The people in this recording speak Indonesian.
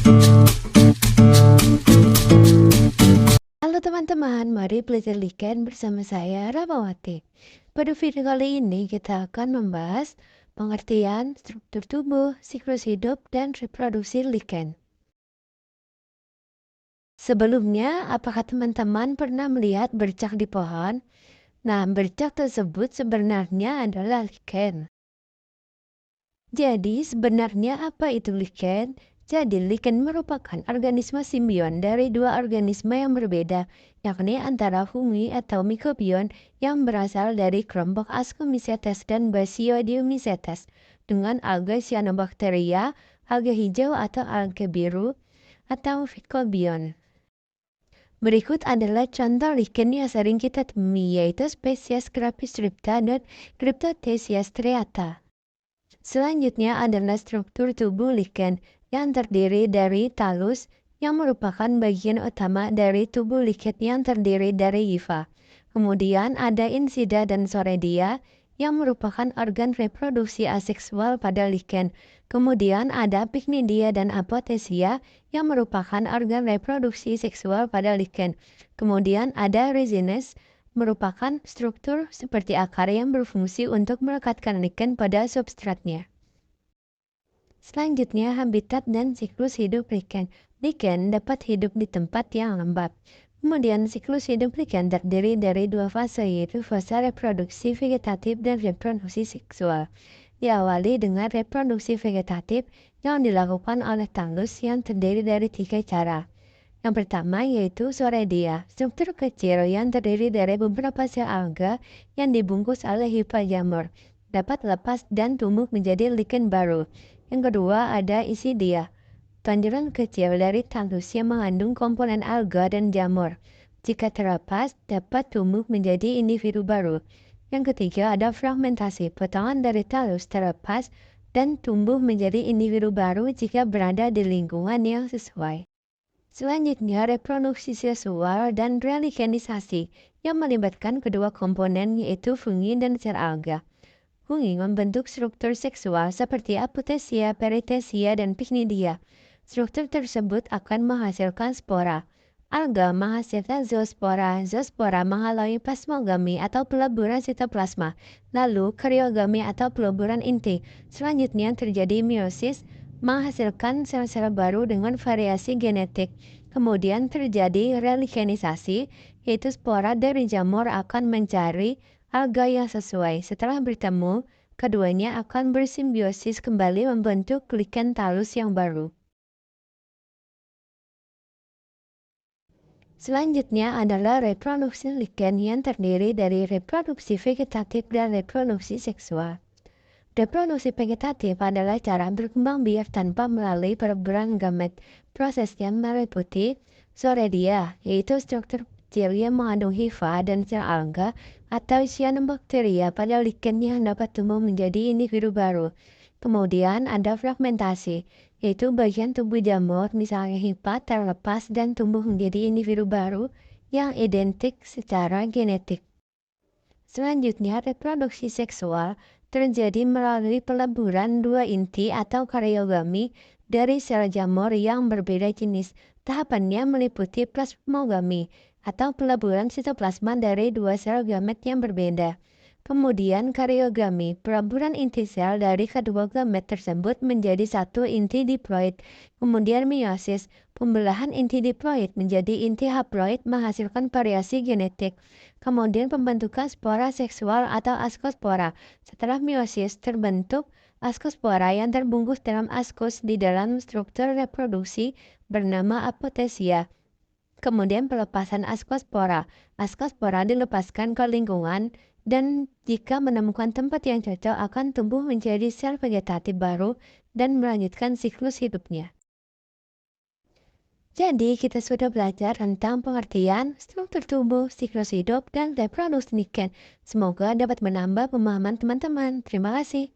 Halo teman-teman, mari belajar lichen bersama saya Ramawati. Pada video kali ini kita akan membahas pengertian struktur tubuh, siklus hidup, dan reproduksi lichen. Sebelumnya, apakah teman-teman pernah melihat bercak di pohon? Nah, bercak tersebut sebenarnya adalah lichen. Jadi, sebenarnya apa itu lichen? Jadi, lichen merupakan organisme simbion dari dua organisme yang berbeda, yakni antara fungi atau mikrobion yang berasal dari kelompok Ascomycetes dan Basidiomycetes dengan alga cyanobacteria, alga hijau atau alga biru, atau phycobion. Berikut adalah contoh lichen yang sering kita temui, yaitu spesies Crapistripta dan Cryptothecia striata. Selanjutnya adalah struktur tubuh lichen yang terdiri dari talus yang merupakan bagian utama dari tubuh lichen yang terdiri dari hifa. Kemudian ada insida dan soredia yang merupakan organ reproduksi aseksual pada lichen. Kemudian ada pycnidia dan apothecia yang merupakan organ reproduksi seksual pada lichen. Kemudian ada rhizines merupakan struktur seperti akar yang berfungsi untuk melekatkan lichen pada substratnya. Selanjutnya, habitat dan siklus hidup lichen. Lichen dapat hidup di tempat yang lembab. Kemudian, siklus hidup lichen terdiri dari dua fase, yaitu fase reproduksi vegetatif dan reproduksi seksual. Diawali dengan reproduksi vegetatif yang dilakukan oleh talus yang terdiri dari 3 cara. Yang pertama yaitu soredia, struktur kecil yang terdiri dari beberapa sel alga yang dibungkus oleh hifa jamur, dapat lepas dan tumbuh menjadi lichen baru. Yang kedua ada isidia, tanduran kecil dari talus yang mengandung komponen alga dan jamur. Jika terlepas, dapat tumbuh menjadi individu baru. Yang ketiga ada fragmentasi, potongan dari talus terlepas dan tumbuh menjadi individu baru jika berada di lingkungan yang sesuai. Selanjutnya, reproduksi seksual dan relichenisasi yang melibatkan kedua komponen yaitu fungi dan sel alga. Fungi membentuk struktur seksual seperti apothecia, perithecia, dan pycnidia. Struktur tersebut akan menghasilkan spora. Alga menghasilkan zoospora. Zoospora menghalangi plasmogami atau peleburan sitoplasma. Lalu, karyogami atau peleburan inti. Selanjutnya terjadi meiosis, menghasilkan sel-sel baru dengan variasi genetik. Kemudian terjadi relichenisasi, yaitu spora dari jamur akan mencari alga yang sesuai. Setelah bertemu, keduanya akan bersimbiosis kembali membentuk lichen talus yang baru. Selanjutnya adalah reproduksi lichen yang terdiri dari reproduksi vegetatif dan reproduksi seksual. Reproduksi vegetatif adalah cara berkembang biak tanpa melalui peleburan gamet. Prosesnya meliputi soredia, yaitu struktur kecil yang mengandung hifa dan sel alga atau cyanobacteria pada lichen yang dapat tumbuh menjadi individu baru. Kemudian ada fragmentasi, yaitu bagian tubuh jamur misalnya hifa terlepas dan tumbuh menjadi individu baru yang identik secara genetik. Selanjutnya, reproduksi seksual terjadi melalui peleburan dua inti atau karyogami dari sel jamur yang berbeda jenis. Tahapannya meliputi plasmogami atau peleburan sitoplasma dari dua sel gamet yang berbeda. Kemudian karyogami, peleburan inti sel dari kedua gamet tersebut menjadi satu inti diploid. Kemudian meiosis, pembelahan inti diploid menjadi inti haploid menghasilkan variasi genetik. Kemudian pembentukan spora seksual atau askospora. Setelah meiosis terbentuk askospora yang terbungkus dalam askus di dalam struktur reproduksi bernama apothecia. Kemudian pelepasan askospora. Askospora dilepaskan ke lingkungan dan jika menemukan tempat yang cocok akan tumbuh menjadi sel vegetatif baru dan melanjutkan siklus hidupnya. Jadi kita sudah belajar tentang pengertian struktur tubuh, siklus hidup, dan reproduksi lichen. Semoga dapat menambah pemahaman teman-teman. Terima kasih.